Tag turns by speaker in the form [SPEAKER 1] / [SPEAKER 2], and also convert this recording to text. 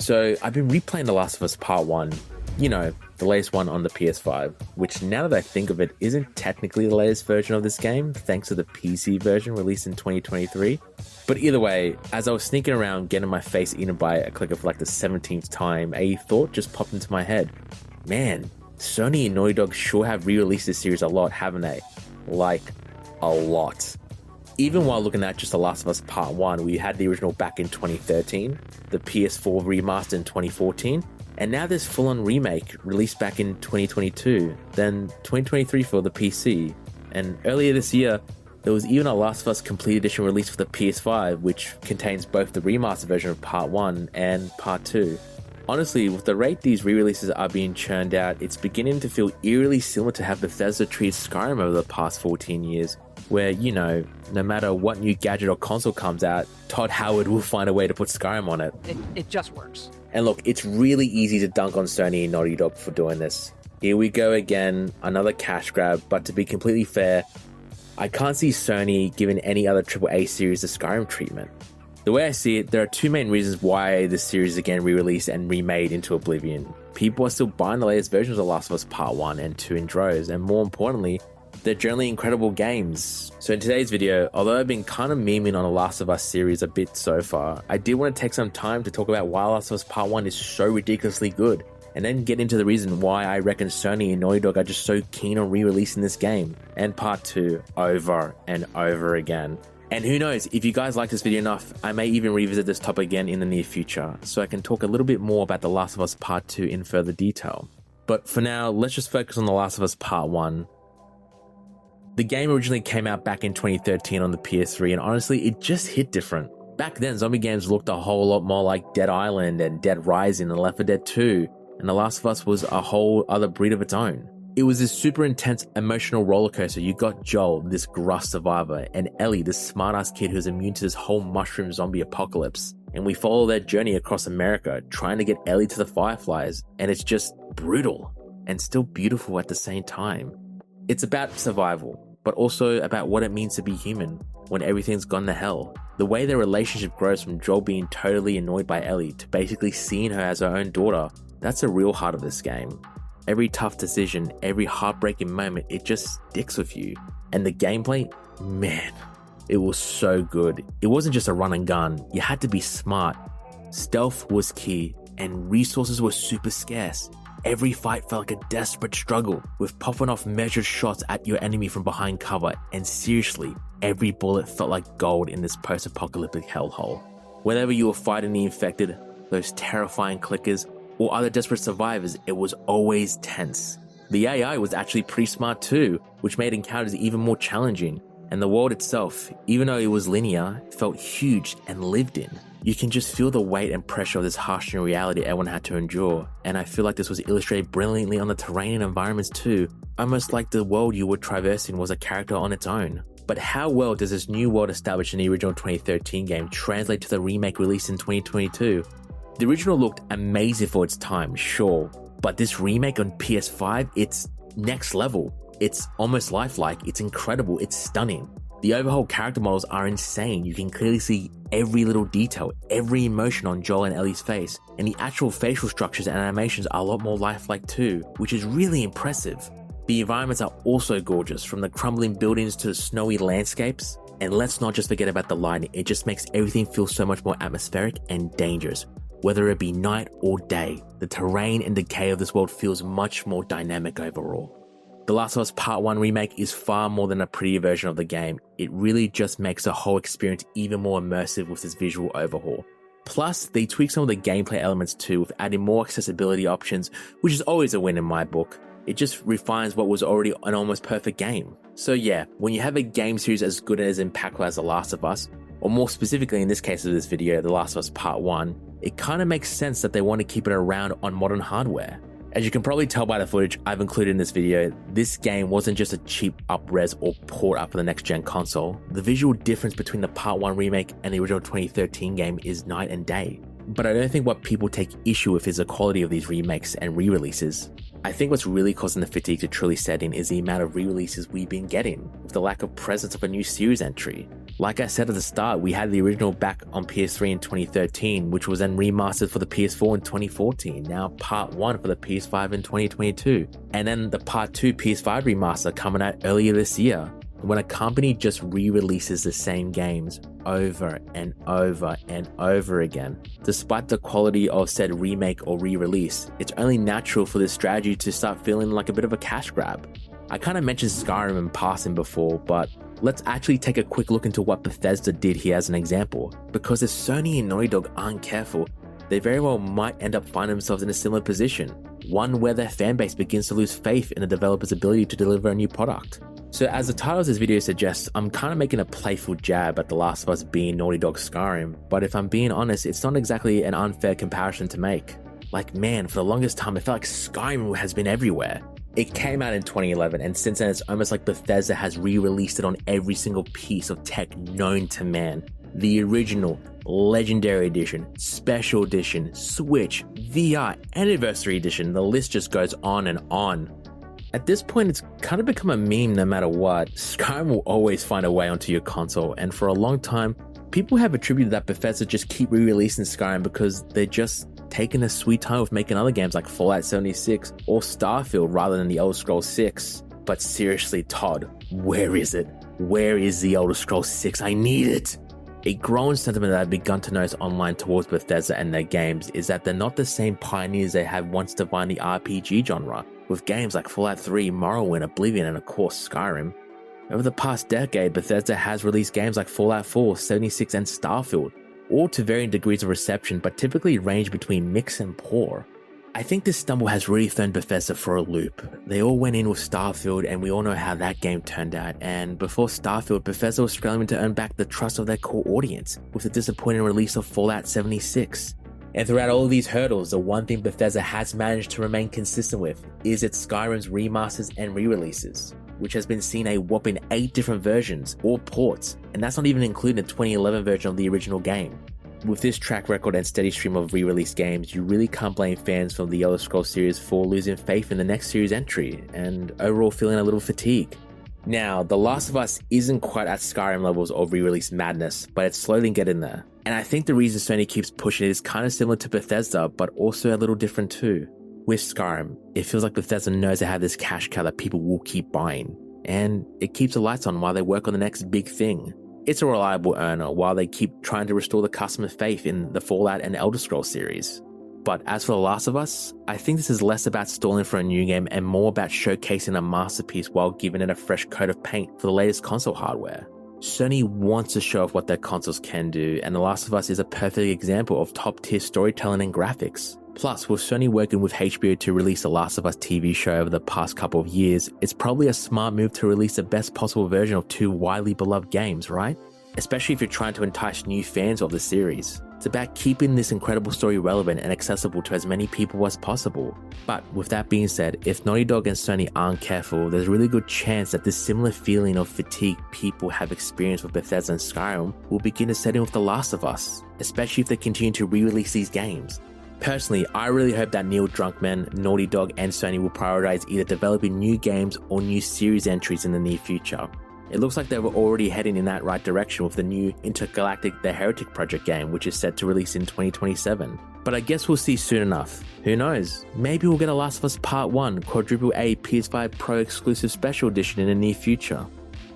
[SPEAKER 1] So I've been replaying The Last of Us Part 1, you know, the latest one on the PS5, which now that I think of it isn't technically the latest version of this game, thanks to the PC version released in 2023. But either way, as I was sneaking around getting my face eaten by a clicker for like the 17th time, a thought just popped into my head. Man, Sony and Naughty Dog sure have re-released this series a lot, haven't they? Like, a lot. Even while looking at just The Last of Us Part 1, we had the original back in 2013, the PS4 remaster in 2014, and now this full-on remake released back in 2022, then 2023 for the PC, and earlier this year, there was even a Last of Us Complete Edition released for the PS5, which contains both the remaster version of Part 1 and Part 2. Honestly, with the rate these re-releases are being churned out, it's beginning to feel eerily similar to how Bethesda treated Skyrim over the past 14 years, where, you know, no matter what new gadget or console comes out, Todd Howard will find a way to put Skyrim on it.
[SPEAKER 2] It just works.
[SPEAKER 1] And look, it's really easy to dunk on Sony and Naughty Dog for doing this. Here we go again, another cash grab, but to be completely fair, I can't see Sony giving any other AAA series the Skyrim treatment. The way I see it, there are two main reasons why this series is again re-released and remade into oblivion. People are still buying the latest versions of The Last of Us Part 1 and 2 in droves, and more importantly, they're generally incredible games. So in today's video, although I've been kind of memeing on The Last of Us series a bit so far, I did want to take some time to talk about why The Last of Us Part 1 is so ridiculously good, and then get into the reason why I reckon Sony and Naughty Dog are just so keen on re-releasing this game, and Part 2 over and over again. And who knows, if you guys like this video enough, I may even revisit this topic again in the near future, so I can talk a little bit more about The Last of Us Part 2 in further detail. But for now, let's just focus on The Last of Us Part 1. The game originally came out back in 2013 on the PS3, and honestly, it just hit different. Back then, zombie games looked a whole lot more like Dead Island and Dead Rising and Left 4 Dead 2, and The Last of Us was a whole other breed of its own. It was this super intense emotional rollercoaster. You got Joel, this gruff survivor, and Ellie, this smartass kid who's immune to this whole mushroom zombie apocalypse. And we follow their journey across America, trying to get Ellie to the Fireflies, and it's just brutal and still beautiful at the same time. It's about survival, but also about what it means to be human when everything's gone to hell. The way their relationship grows from Joel being totally annoyed by Ellie to basically seeing her as her own daughter, that's the real heart of this game. Every tough decision, every heartbreaking moment, it just sticks with you. And the gameplay, man, it was so good. It wasn't just a run and gun, you had to be smart. Stealth was key, and resources were super scarce. Every fight felt like a desperate struggle, with popping off measured shots at your enemy from behind cover, and seriously, every bullet felt like gold in this post-apocalyptic hellhole. Whenever you were fighting the infected, those terrifying clickers, or other desperate survivors, it was always tense. The AI was actually pretty smart too, which made encounters even more challenging, and the world itself, even though it was linear, felt huge and lived in. You can just feel the weight and pressure of this harsh new reality everyone had to endure, and I feel like this was illustrated brilliantly on the terrain and environments too, almost like the world you were traversing was a character on its own. But how well does this new world established in the original 2013 game translate to the remake released in 2022? The original looked amazing for its time, sure, but this remake on PS5, it's next level. It's almost lifelike, it's incredible, it's stunning. The overhaul character models are insane. You can clearly see every little detail, every emotion on Joel and Ellie's face, and the actual facial structures and animations are a lot more lifelike too, which is really impressive. The environments are also gorgeous, from the crumbling buildings to the snowy landscapes, and let's not just forget about the lighting, it just makes everything feel so much more atmospheric and dangerous. Whether it be night or day, the terrain and decay of this world feels much more dynamic overall. The Last of Us Part 1 remake is far more than a prettier version of the game. It really just makes the whole experience even more immersive with this visual overhaul. Plus, they tweak some of the gameplay elements too, with adding more accessibility options, which is always a win in my book. It just refines what was already an almost perfect game. So yeah, when you have a game series as good and as impactful as The Last of Us, or more specifically in this case of this video, The Last of Us Part 1, it kind of makes sense that they want to keep it around on modern hardware. As you can probably tell by the footage I've included in this video, this game wasn't just a cheap up-res or port up for the next gen console. The visual difference between the Part 1 remake and the original 2013 game is night and day. But I don't think what people take issue with is the quality of these remakes and re-releases. I think what's really causing the fatigue to truly set in is the amount of re-releases we've been getting, with the lack of presence of a new series entry. Like I said at the start, we had the original back on PS3 in 2013, which was then remastered for the PS4 in 2014, now Part 1 for the PS5 in 2022, and then the Part 2 PS5 remaster coming out earlier this year. When a company just re-releases the same games over and over and over again, despite the quality of said remake or re-release, it's only natural for this strategy to start feeling like a bit of a cash grab. I kind of mentioned Skyrim in passing before, but let's actually take a quick look into what Bethesda did here as an example, because if Sony and Naughty Dog aren't careful, they very well might end up finding themselves in a similar position, one where their fanbase begins to lose faith in the developer's ability to deliver a new product. So as the title of this video suggests, I'm kind of making a playful jab at The Last of Us being Naughty Dog's Skyrim, but if I'm being honest, it's not exactly an unfair comparison to make. Like man, for the longest time, I felt like Skyrim has been everywhere. It came out in 2011, and since then it's almost like Bethesda has re-released it on every single piece of tech known to man. The original, Legendary Edition, Special Edition, Switch, VR, Anniversary Edition, the list just goes on and on. At this point, it's kind of become a meme no matter what. Skyrim will always find a way onto your console, and for a long time, people have attributed that Bethesda just keep re-releasing Skyrim because they're just taking their sweet time with making other games like Fallout 76 or Starfield rather than the Elder Scrolls 6. But seriously, Todd, where is it? Where is the Elder Scrolls 6? I need it! A growing sentiment that I've begun to notice online towards Bethesda and their games is that they're not the same pioneers they have once defined the RPG genre, with games like Fallout 3, Morrowind, Oblivion, and of course Skyrim. Over the past decade, Bethesda has released games like Fallout 4, 76, and Starfield, all to varying degrees of reception but typically range between mixed and poor. I think this stumble has really thrown Bethesda for a loop. They all went in with Starfield and we all know how that game turned out, and before Starfield, Bethesda was scrambling to earn back the trust of their core audience with the disappointing release of Fallout 76. And throughout all of these hurdles, the one thing Bethesda has managed to remain consistent with is its Skyrim's remasters and re-releases, which has been seen a whopping 8 different versions or ports, and that's not even including the 2011 version of the original game. With this track record and steady stream of re-released games, you really can't blame fans from the Elder Scrolls series for losing faith in the next series entry, and overall feeling a little fatigued. Now, The Last of Us isn't quite at Skyrim levels of re-release madness, but it's slowly getting there. And I think the reason Sony keeps pushing it is kind of similar to Bethesda, but also a little different too. With Skyrim, it feels like Bethesda knows they have this cash cow that people will keep buying, and it keeps the lights on while they work on the next big thing. It's a reliable earner while they keep trying to restore the customer faith in the Fallout and Elder Scrolls series. But as for The Last of Us, I think this is less about stalling for a new game and more about showcasing a masterpiece while giving it a fresh coat of paint for the latest console hardware. Sony wants to show off what their consoles can do, and The Last of Us is a perfect example of top-tier storytelling and graphics. Plus, with Sony working with HBO to release The Last of Us TV show over the past couple of years, it's probably a smart move to release the best possible version of 2 widely beloved games, right? Especially if you're trying to entice new fans of the series. It's about keeping this incredible story relevant and accessible to as many people as possible. But with that being said, if Naughty Dog and Sony aren't careful, there's a really good chance that this similar feeling of fatigue people have experienced with Bethesda and Skyrim will begin to set in with The Last of Us, especially if they continue to re-release these games. Personally, I really hope that Neil Druckmann, Naughty Dog, and Sony will prioritize either developing new games or new series entries in the near future. It looks like they were already heading in that right direction with the new Intergalactic The Heretic Project game, which is set to release in 2027. But I guess we'll see soon enough. Who knows? Maybe we'll get a Last of Us Part 1 Quadruple A PS5 Pro exclusive special edition in the near future.